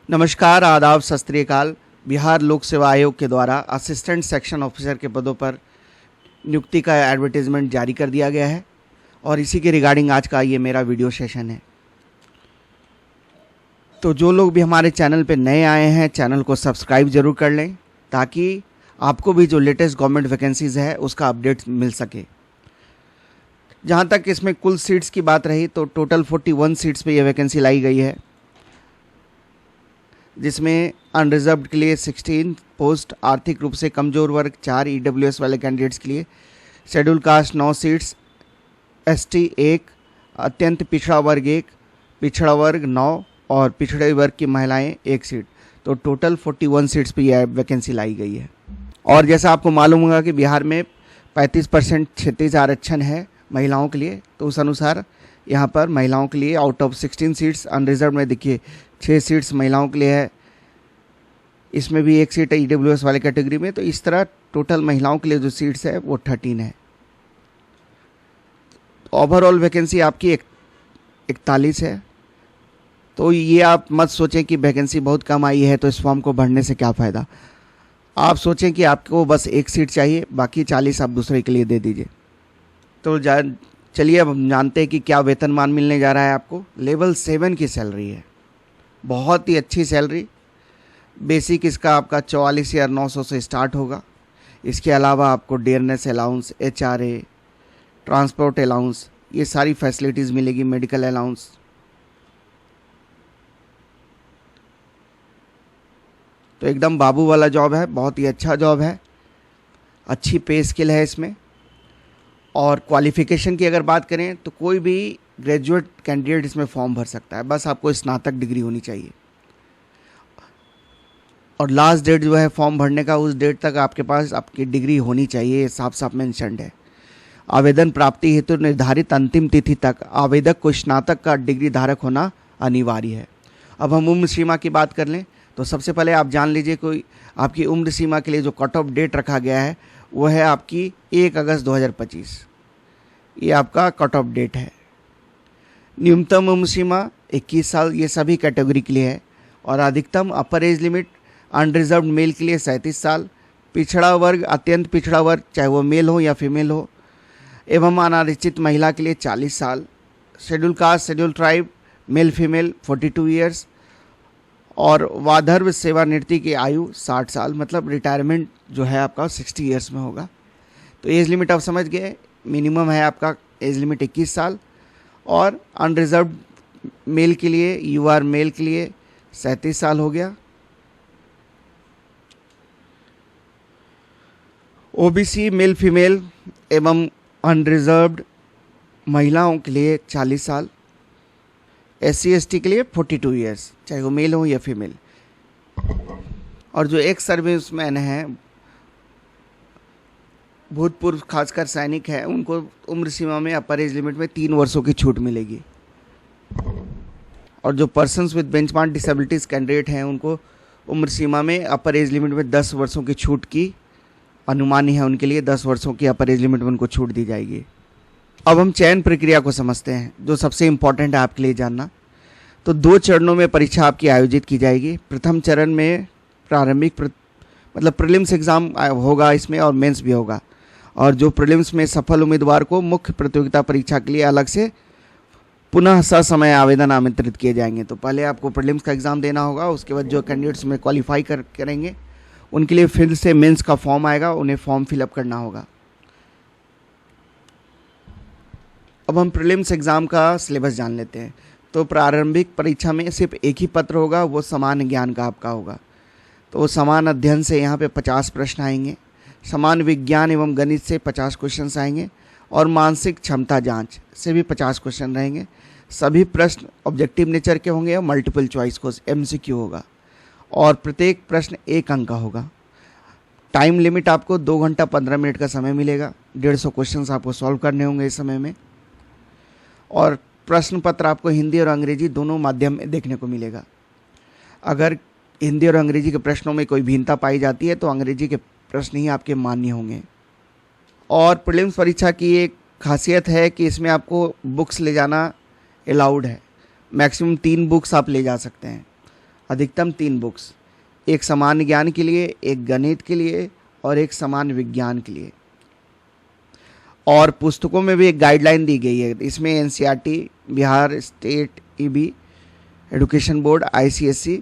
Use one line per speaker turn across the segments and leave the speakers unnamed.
नमस्कार, आदाब, सत श्री अकाल। बिहार लोक सेवा आयोग के द्वारा असिस्टेंट सेक्शन ऑफिसर के पदों पर नियुक्ति का एडवर्टीज़मेंट जारी कर दिया गया है और इसी के रिगार्डिंग आज का ये मेरा वीडियो सेशन है। तो जो लोग भी हमारे चैनल पे नए आए हैं, चैनल को सब्सक्राइब ज़रूर कर लें ताकि आपको भी जो लेटेस्ट गवर्नमेंट वैकेंसीज़ है उसका अपडेट मिल सके। जहाँ तक इसमें कुल सीट्स की बात रही तो टोटल 41 सीट्स पे ये वैकेंसी लाई गई है, जिसमें अनरिजर्व्ड के लिए 16 पोस्ट, आर्थिक रूप से कमज़ोर वर्ग 4, ईडब्ल्यूएस वाले कैंडिडेट्स के लिए शेड्यूल कास्ट 9 सीट्स, एसटी 1, अत्यंत पिछड़ा वर्ग 1, पिछड़ा वर्ग 9 और पिछड़े वर्ग की महिलाएं 1 सीट। तो टोटल 41 सीट्स पे यह वैकेंसी लाई गई है। और जैसा आपको मालूम होगा कि बिहार में 35% क्षेत्रीय आरक्षण है महिलाओं के लिए, तो उस अनुसार यहाँ पर महिलाओं के लिए आउट ऑफ 16 सीट्स अनरिजर्व में देखिए 6 सीट्स महिलाओं के लिए है, इसमें भी 1 सीट है ईडब्ल्यूएस वाले कैटेगरी में। तो इस तरह टोटल महिलाओं के लिए जो सीट्स है वो 13 है। ओवरऑल वैकेंसी आपकी 41 है। तो ये आप मत सोचें कि वैकेंसी बहुत कम आई है तो इस फॉर्म को भरने से क्या फ़ायदा। आप सोचें कि आपको बस 1 सीट चाहिए, बाकी 40 आप दूसरे के लिए दे दीजिए। तो चलिए अब हम जानते हैं कि क्या वेतनमान मिलने जा रहा है आपको। लेवल 7 की सैलरी है, बहुत ही अच्छी सैलरी। बेसिक इसका आपका 44,900 से स्टार्ट होगा। इसके अलावा आपको dearness allowance, HRA, transport allowance, ये सारी फैसिलिटीज़ मिलेगी, मेडिकल अलाउंस। तो एकदम बाबू वाला जॉब है, बहुत ही अच्छा जॉब है, अच्छी पे स्केल है इसमें। और क्वालिफ़िकेशन की अगर बात करें तो कोई भी ग्रेजुएट कैंडिडेट इसमें फॉर्म भर सकता है, बस आपको स्नातक डिग्री होनी चाहिए। और लास्ट डेट जो है फॉर्म भरने का, उस डेट तक आपके पास आपकी डिग्री होनी चाहिए, ये साफ साफ मेंशन्ड है। आवेदन प्राप्ति हेतु निर्धारित अंतिम तिथि तक आवेदक को स्नातक का डिग्री धारक होना अनिवार्य है। अब हम उम्र सीमा की बात कर लें तो सबसे पहले आप जान लीजिए कोई आपकी उम्र सीमा के लिए जो कट ऑफ डेट रखा गया है वो है आपकी 1 अगस्त 2025। ये आपका कट ऑफ डेट है। न्यूनतम उम्र सीमा 21 साल, ये सभी कैटेगरी के लिए है। और अधिकतम upper age limit unreserved male के लिए 37 साल, पिछड़ा वर्ग, अत्यंत पिछड़ा वर्ग चाहे वो मेल हो या फीमेल हो, एवं अनारक्षित महिला के लिए 40 साल, schedule caste, schedule tribe, male female 42 years, और वाधर्व सेवानिवृत्ति की आयु 60 साल, मतलब रिटायरमेंट जो है आपका 60 ईयर्स में होगा। तो एज लिमिट आप समझ गए, मिनिमम है आपका एज लिमिट 21 साल। और अनरिजर्व्ड मेल के लिए, यूआर मेल के लिए 37 साल हो गया। ओबीसी मेल फीमेल एवं अनरिजर्व्ड महिलाओं के लिए 40 साल, SC ST के लिए 42 ईयर्स, चाहे वो मेल हो या फीमेल। और जो एक्स सर्विसमैन हैं, भूतपूर्व खासकर सैनिक हैं, उनको उम्र सीमा में अपर एज लिमिट में 3 वर्षों की छूट मिलेगी। और जो persons with benchmark disabilities candidate हैं उनको उम्र सीमा में अपर एज लिमिट में 10 वर्षों की छूट की अनुमानी है, उनके लिए 10 वर्षों की अपर एज लिमिट में उनको छूट दी जाएगी। अब हम चयन प्रक्रिया को समझते हैं, जो सबसे इम्पॉर्टेंट है आपके लिए जानना। तो 2 चरणों में परीक्षा आपकी आयोजित की जाएगी। प्रथम चरण में प्रारंभिक मतलब प्रीलिम्स एग्ज़ाम होगा इसमें, और मेंस भी होगा। और जो प्रीलिम्स में सफल उम्मीदवार को मुख्य प्रतियोगिता परीक्षा के लिए अलग से पुनः ससमय आवेदन आमंत्रित किए जाएंगे। तो पहले आपको प्रीलिम्स का एग्ज़ाम देना होगा, उसके बाद जो कैंडिडेट्स में क्वालिफाई करेंगे उनके लिए फिर से मेंस का फॉर्म आएगा, उन्हें फॉर्म फिलअप करना होगा। अब हम प्रीलिम्स एग्ज़ाम का सिलेबस जान लेते हैं। तो प्रारंभिक परीक्षा में सिर्फ एक ही पत्र होगा, वो समान ज्ञान का आपका होगा। तो समान अध्ययन से यहाँ पे 50 प्रश्न आएंगे, समान विज्ञान एवं गणित से 50 क्वेश्चन आएंगे, और मानसिक क्षमता जांच से भी 50 क्वेश्चन रहेंगे। सभी प्रश्न ऑब्जेक्टिव नेचर के होंगे और मल्टीपल चॉइस को MCQ होगा, और प्रत्येक प्रश्न 1 अंक का होगा। टाइम लिमिट आपको 2 घंटा 15 मिनट का समय मिलेगा। 150 क्वेश्चन आपको सॉल्व करने होंगे इस समय में। और प्रश्न पत्र आपको हिंदी और अंग्रेजी दोनों माध्यम में देखने को मिलेगा। अगर हिंदी और अंग्रेजी के प्रश्नों में कोई भिन्नता पाई जाती है तो अंग्रेजी के प्रश्न ही आपके मान्य होंगे। और प्रीलिम्स परीक्षा की एक खासियत है कि इसमें आपको बुक्स ले जाना अलाउड है। मैक्सिमम 3 बुक्स आप ले जा सकते हैं। अधिकतम 3 बुक्स, एक सामान्य ज्ञान के लिए, एक गणित के लिए और एक सामान्य विज्ञान के लिए। और पुस्तकों में भी एक गाइडलाइन दी गई है, इसमें NCERT, Bihar state EB education board ICSE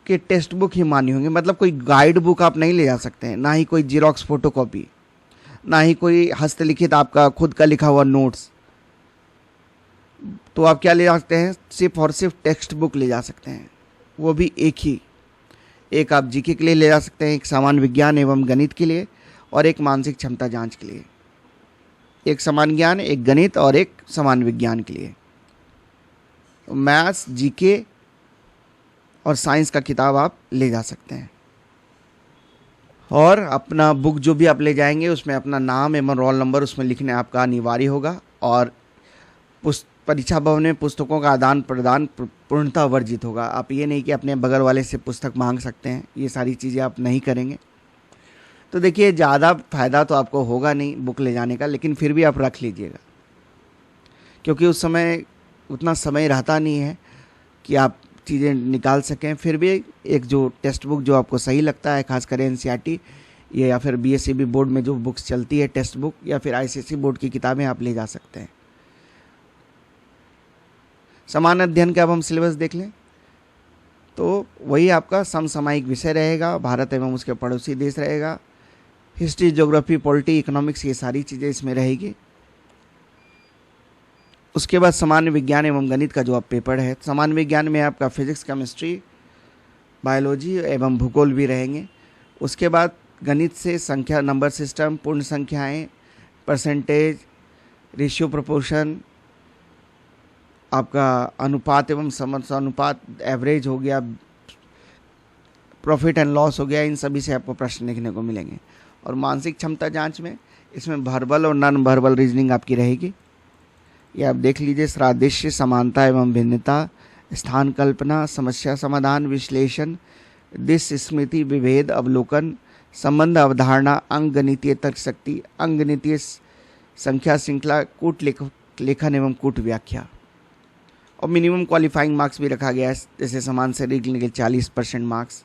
के टेक्स्ट बुक ही मान्य होंगे। मतलब कोई गाइड बुक आप नहीं ले जा सकते हैं, ना ही कोई जीरोक्स फोटोकॉपी, ना ही कोई हस्तलिखित आपका खुद का लिखा हुआ नोट्स। तो आप क्या ले जा सकते हैं, सिर्फ और सिर्फ टेक्स्ट बुक ले जा सकते हैं, वो भी एक ही। एक आप जीके के लिए ले जा सकते हैं, एक सामान्य विज्ञान एवं गणित के लिए और एक मानसिक क्षमता जांच के लिए। एक सामान्य ज्ञान, एक गणित और एक सामान्य विज्ञान के लिए। मैथ्स, जीके और साइंस का किताब आप ले जा सकते हैं। और अपना बुक जो भी आप ले जाएंगे उसमें अपना नाम एवं रोल नंबर उसमें लिखने आपका अनिवार्य होगा। और परीक्षा भवन में पुस्तकों का आदान प्रदान पूर्णतः वर्जित होगा। आप ये नहीं कि अपने बगल वाले से पुस्तक मांग सकते हैं, ये सारी चीज़ें आप नहीं करेंगे। तो देखिए, ज़्यादा फायदा तो आपको होगा नहीं बुक ले जाने का, लेकिन फिर भी आप रख लीजिएगा, क्योंकि उस समय उतना समय रहता नहीं है कि आप चीज़ें निकाल सकें। फिर भी एक जो टेक्स्ट बुक जो आपको सही लगता है, खासकर एनसीईआरटी या फिर बीएसईबी बोर्ड में जो बुक्स चलती है टेक्स्ट बुक, या फिर आईसीएसई बोर्ड की किताबें आप ले जा सकते हैं। समान अध्ययन का अब हम सिलेबस देख लें तो वही आपका समसामयिक विषय रहेगा, भारत एवं उसके पड़ोसी देश रहेगा, हिस्ट्री, ज्योग्राफी, पॉलिटी, इकोनॉमिक्स, ये सारी चीज़ें इसमें रहेगी। उसके बाद सामान्य विज्ञान एवं गणित का जो आप पेपर है, सामान्य विज्ञान में आपका फिजिक्स, केमिस्ट्री, बायोलॉजी एवं भूगोल भी रहेंगे। उसके बाद गणित से संख्या, नंबर सिस्टम, पूर्ण संख्याएं, परसेंटेज, रेशियो, प्रोपोर्शन, आपका अनुपात एवं समस्या अनुपात, एवरेज हो गया, प्रॉफिट एंड लॉस हो गया, इन सभी से आपको प्रश्न लिखने को मिलेंगे। और मानसिक क्षमता जांच में इसमें वर्बल और नॉन वर्बल रीजनिंग आपकी रहेगी। ये आप देख लीजिए, सादृश्य, समानता एवं भिन्नता, स्थान कल्पना, समस्या समाधान, विश्लेषण, दिश, स्मृति, विभेद, अवलोकन, संबंध, अवधारणा, अंकगणितीय तर्क शक्ति, अंकगणितीय संख्या श्रृंखला, कूट लेखन एवं कूट व्याख्या। और मिनिमम क्वालिफाइंग मार्क्स भी रखा गया है, जैसे समान शरीर के लिए 40% मार्क्स,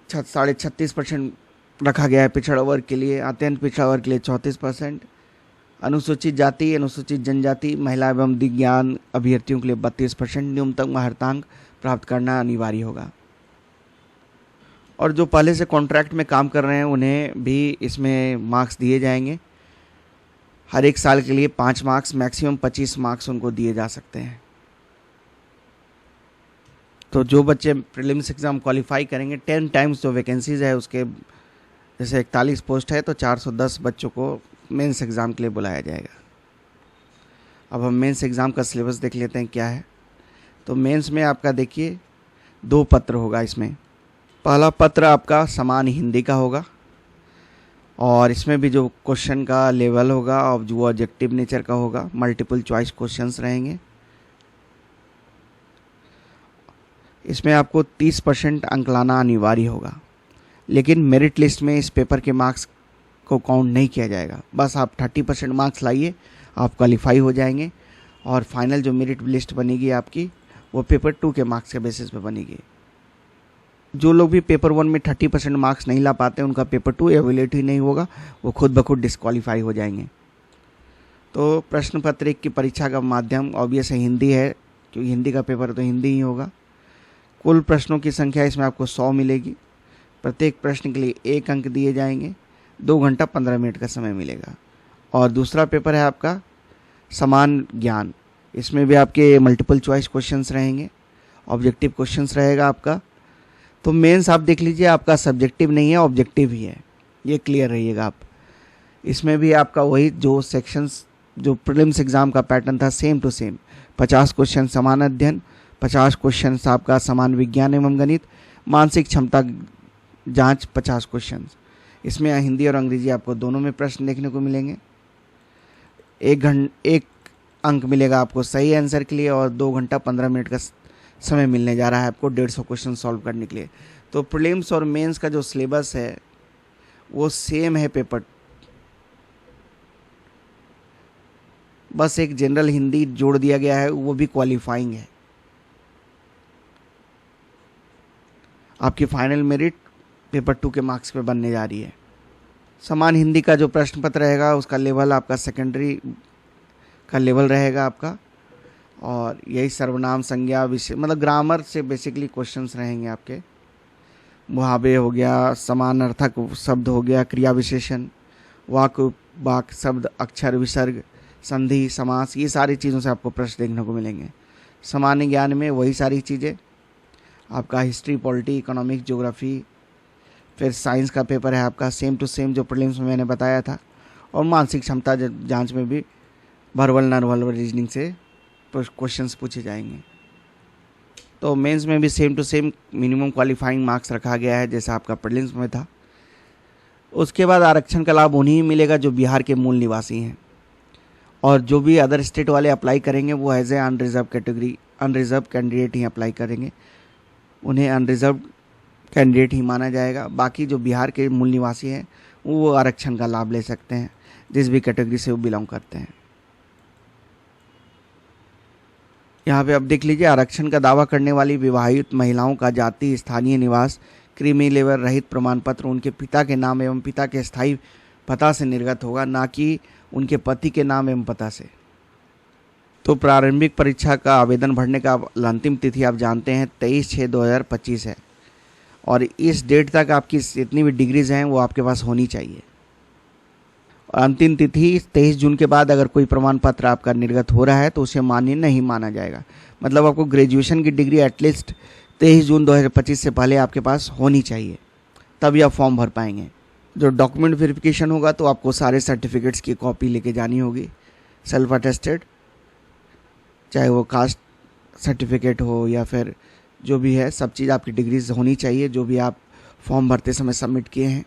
36.5% रखा गया है पिछड़ा वर्ग के लिए, अत्यंत पिछड़ा वर्ग के लिए 34%, अनुसूचित जाति, अनुसूचित जनजाति, महिला एवं दिव्यांग अभ्यर्थियों के लिए 32% न्यूनतम अर्हतांक प्राप्त करना अनिवार्य होगा। और जो पहले से कॉन्ट्रैक्ट में काम कर रहे हैं उन्हें भी इसमें मार्क्स दिए जाएंगे। हर एक साल के लिए 5 मार्क्स, मैक्सिमम 25 मार्क्स उनको दिए जा सकते हैं। तो जो बच्चे प्रीलिम्स एग्ज़ाम क्वालिफाई करेंगे, 10 टाइम्स जो वैकेंसीज़ है उसके, जैसे 41 पोस्ट है तो 410 बच्चों को मेंस एग्ज़ाम के लिए बुलाया जाएगा। अब हम मेंस एग्ज़ाम का सिलेबस देख लेते हैं क्या है। तो मेंस में आपका देखिए 2 पत्र होगा इसमें। पहला पत्र आपका समान हिंदी का होगा, और इसमें भी जो क्वेश्चन का लेवल होगा और जो ऑब्जेक्टिव नेचर का होगा, मल्टीपल चॉइस क्वेश्चंस रहेंगे। इसमें आपको 30% अंक लाना अनिवार्य होगा, लेकिन मेरिट लिस्ट में इस पेपर के मार्क्स को काउंट नहीं किया जाएगा। बस आप 30% मार्क्स लाइए, आप क्वालिफाई हो जाएंगे। और फाइनल जो मेरिट लिस्ट बनेगी आपकी, वो पेपर 2 के मार्क्स के बेसिस पे बनेगी। जो लोग भी पेपर 1 में 30% मार्क्स नहीं ला पाते, उनका पेपर 2 एवेलेट ही नहीं होगा, वो खुद ब खुद डिस्क्वालीफाई हो जाएंगे। तो प्रश्न पत्र 1 की परीक्षा का माध्यम ऑब्वियस है हिंदी है, क्योंकि हिंदी का पेपर तो हिंदी ही होगा। कुल प्रश्नों की संख्या इसमें आपको 100 मिलेगी। प्रत्येक प्रश्न के लिए 1 अंक दिए जाएंगे। 2 घंटा 15 मिनट का समय मिलेगा। और दूसरा पेपर है आपका समान ज्ञान। इसमें भी आपके मल्टीपल चॉइस क्वेश्चंस रहेंगे, ऑब्जेक्टिव क्वेश्चंस रहेगा आपका। तो मेंस आप देख लीजिए, आपका सब्जेक्टिव नहीं है, ऑब्जेक्टिव ही है, ये क्लियर रहिएगा आप। इसमें भी आपका वही जो सेक्शंस, जो प्रीलिम्स एग्ज़ाम का पैटर्न था, सेम टू सेम। 50 क्वेश्चन समान अध्ययन, 50 क्वेश्चन आपका समान विज्ञान एवं गणित, मानसिक क्षमता जांच 50 क्वेश्चन। इसमें हिंदी और अंग्रेजी आपको दोनों में प्रश्न देखने को मिलेंगे। 1 अंक मिलेगा आपको सही आंसर के लिए, और 2 घंटा 15 मिनट का समय मिलने जा रहा है आपको 150 क्वेश्चन सॉल्व करने के लिए। तो प्रीलिम्स और मेंस का जो सिलेबस है वो सेम है पेपर, बस एक जनरल हिंदी जोड़ दिया गया है, वो भी क्वालिफाइंग है। आपकी फाइनल मेरिट पेपर 2 के मार्क्स पे बनने जा रही है। समान हिंदी का जो प्रश्न पत्र रहेगा उसका लेवल आपका सेकेंडरी का लेवल रहेगा आपका, और यही सर्वनाम संज्ञा विषय मतलब ग्रामर से बेसिकली क्वेश्चंस रहेंगे आपके। मुहावरे हो गया, समानार्थक शब्द हो गया, क्रिया विशेषण, वाक शब्द, अक्षर, विसर्ग, संधि, समास, ये सारी चीज़ों से आपको प्रश्न देखने को मिलेंगे। सामान्य ज्ञान में वही सारी चीज़ें, आपका हिस्ट्री, पॉलिटी, इकोनॉमिक्स, ज्योग्राफी, फिर साइंस का पेपर है आपका सेम टू सेम जो प्रीलिम्स में मैंने बताया था, और मानसिक क्षमता जांच में भी वर्बल नॉन वर्बल रीजनिंग से क्वेश्चंस पूछे जाएंगे। तो मेंस में भी same to same minimum qualifying marks रखा गया है जैसा आपका प्रीलिम्स में था। उसके बाद आरक्षण का लाभ उन्हीं मिलेगा जो बिहार के मूल निवासी हैं, और जो भी अदर स्टेट वाले अप्लाई करेंगे वो as a unreserve category, unreserve candidate ही अप्लाई करेंगे, उन्हें अनरिजर्व कैंडिडेट ही माना जाएगा। बाकी जो बिहार के मूल निवासी हैं वो आरक्षण का लाभ ले सकते हैं, जिस भी कैटेगरी से वो बिलोंग करते हैं। यहाँ पे अब देख लीजिए, आरक्षण का दावा करने वाली विवाहित महिलाओं का जाति, स्थानीय निवास, क्रीमी लेबर रहित प्रमाण पत्र उनके पिता के नाम एवं पिता के स्थायी पता से निर्गत होगा, ना कि उनके पति के नाम एवं पता से। तो प्रारंभिक परीक्षा का आवेदन भरने का अंतिम तिथि आप जानते हैं 23/6/2025 है, और इस डेट तक आपकी जितनी भी डिग्रीज हैं वो आपके पास होनी चाहिए। और अंतिम तिथि 23 जून के बाद अगर कोई प्रमाण पत्र आपका निर्गत हो रहा है तो उसे मान्य नहीं माना जाएगा। मतलब आपको ग्रेजुएशन की डिग्री एटलीस्ट 23 जून 2025 से पहले आपके पास होनी चाहिए, तभी आप फॉर्म भर पाएंगे। जो डॉक्यूमेंट वेरिफिकेशन होगा तो आपको सारे सर्टिफिकेट्स की कॉपी लेके जानी होगी, सेल्फ अटेस्टेड, चाहे वो कास्ट सर्टिफिकेट हो या फिर जो भी है, सब चीज़ आपकी डिग्रीज होनी चाहिए जो भी आप फॉर्म भरते समय सबमिट किए हैं।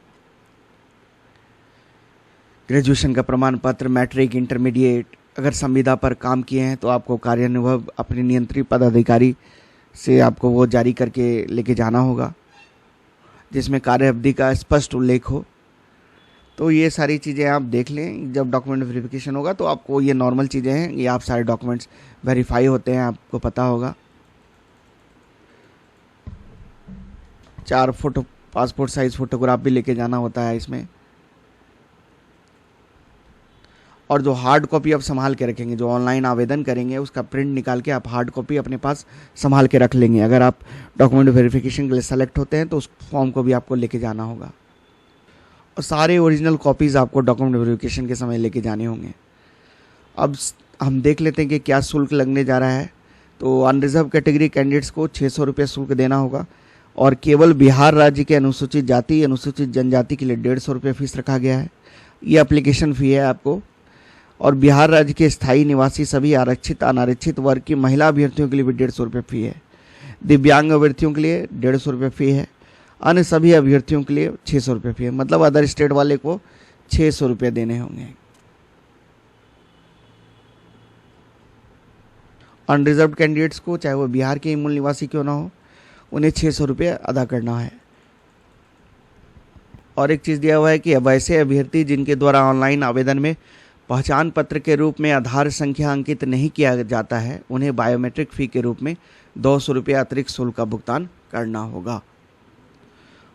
ग्रेजुएशन का प्रमाण पत्र, मैट्रिक, इंटरमीडिएट, अगर संविदा पर काम किए हैं तो आपको कार्यानुभव अपने नियंत्रित पदाधिकारी से आपको वो जारी करके लेके जाना होगा, जिसमें कार्य अवधि का स्पष्ट उल्लेख हो। तो ये सारी चीज़ें आप देख लें, जब डॉक्यूमेंट वेरिफिकेशन होगा तो आपको ये नॉर्मल चीज़ें हैं, ये आप सारे डॉक्यूमेंट्स वेरीफाई होते हैं, आपको पता होगा। 4 फोटो पासपोर्ट साइज फोटोग्राफ भी लेके जाना होता है इसमें, और जो हार्ड कॉपी आप संभाल के रखेंगे, जो ऑनलाइन आवेदन करेंगे उसका प्रिंट निकाल के आप हार्ड कॉपी अपने पास संभाल के रख लेंगे। अगर आप डॉक्यूमेंट वेरिफिकेशन के लिए सेलेक्ट होते हैं तो उस फॉर्म को भी आपको लेके जाना होगा, और सारे ओरिजिनल कॉपीज़ आपको डॉक्यूमेंट वेरिफिकेशन के समय लेके जाने होंगे। अब हम देख लेते हैं कि क्या शुल्क लगने जा रहा है। तो अनरिजर्व कैटेगरी कैंडिडेट्स को 600 रुपये शुल्क देना होगा, और केवल बिहार राज्य के अनुसूचित जाति, अनुसूचित जनजाति के लिए 150 रुपये फीस रखा गया है। ये एप्लीकेशन फ़ी है आपको। और बिहार राज्य के स्थायी निवासी सभी आरक्षित अनारक्षित वर्ग की महिला अभ्यर्थियों के लिए भी 150 रुपये फ़ी है। दिव्यांग अभ्यर्थियों के लिए 150 रुपये फ़ी है। अन्य सभी अभ्यर्थियों के लिए 600 रुपये फ़ी है। मतलब अदर स्टेट वाले को 600 रुपये देने होंगे। अनरिजर्व कैंडिडेट्स को, चाहे वो बिहार के मूल निवासी क्यों ना हो, उन्हें 600 रुपये अदा करना है। और एक चीज़ दिया हुआ है कि अब ऐसे अभ्यर्थी जिनके द्वारा ऑनलाइन आवेदन में पहचान पत्र के रूप में आधार संख्या अंकित नहीं किया जाता है, उन्हें बायोमेट्रिक फ़ी के रूप में 200 रुपये अतिरिक्त शुल्क का भुगतान करना होगा।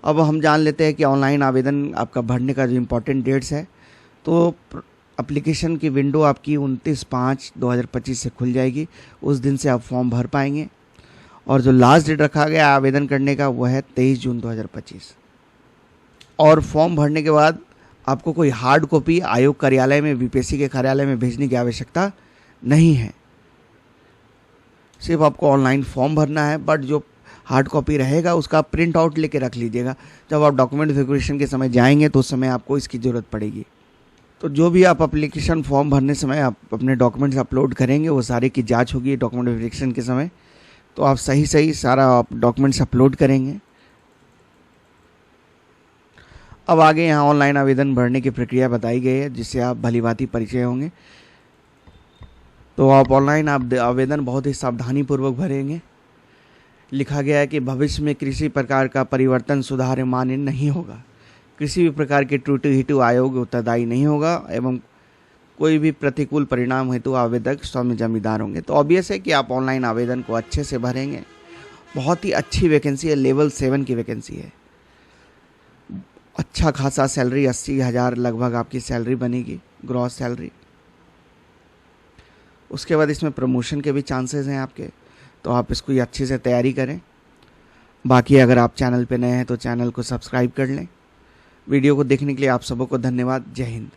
अब हम जान लेते हैं कि ऑनलाइन आवेदन आपका भरने का जो इम्पोर्टेंट डेट्स है। तो एप्लीकेशन की विंडो आपकी 29/5/2025 से खुल जाएगी, उस दिन से आप फॉर्म भर पाएंगे। और जो लास्ट डेट रखा गया आवेदन करने का वो है 23 जून 2025। और फॉर्म भरने के बाद आपको कोई हार्ड कॉपी आयोग कार्यालय में, बीपीएससी के कार्यालय में भेजने की आवश्यकता नहीं है, सिर्फ आपको ऑनलाइन फॉर्म भरना है। बट जो हार्ड कॉपी रहेगा उसका प्रिंट आउट लेके रख लीजिएगा, जब आप डॉक्यूमेंट वेरिफिकेशन के समय जाएंगे तो उस समय आपको इसकी ज़रूरत पड़ेगी। तो जो भी आप एप्लीकेशन फॉर्म भरने समय आप अपने डॉक्यूमेंट्स अपलोड करेंगे वो सारे की जांच होगी डॉक्यूमेंट वेरिफिकेशन के समय। तो आप सही सारा डॉक्यूमेंट्स अपलोड करेंगे। अब आगे यहाँ ऑनलाइन आवेदन भरने की प्रक्रिया बताई गई है, जिससे आप भलीभांति परिचय होंगे। तो आप ऑनलाइन आवेदन बहुत ही सावधानीपूर्वक भरेंगे। लिखा गया है कि भविष्य में किसी प्रकार का परिवर्तन, सुधार मान्य नहीं होगा, किसी भी प्रकार के त्रुटि हेतु आयोग उत्तरदायी नहीं होगा, एवं कोई भी प्रतिकूल परिणाम हेतु आवेदक स्वयं जिम्मेदार होंगे। तो ऑब्वियस है कि आप ऑनलाइन आवेदन को अच्छे से भरेंगे बहुत ही अच्छी वैकेंसी है, लेवल 7 की वैकेंसी है। अच्छा खासा सैलरी, 80,000 लगभग आपकी सैलरी बनेगी, ग्रॉस सैलरी। उसके बाद इसमें प्रमोशन के भी चांसेस हैं आपके, तो आप इसको अच्छे से तैयारी करें। बाकी अगर आप चैनल पे नए हैं तो चैनल को सब्सक्राइब कर लें। वीडियो को देखने के लिए आप सबों को धन्यवाद। जय हिंद।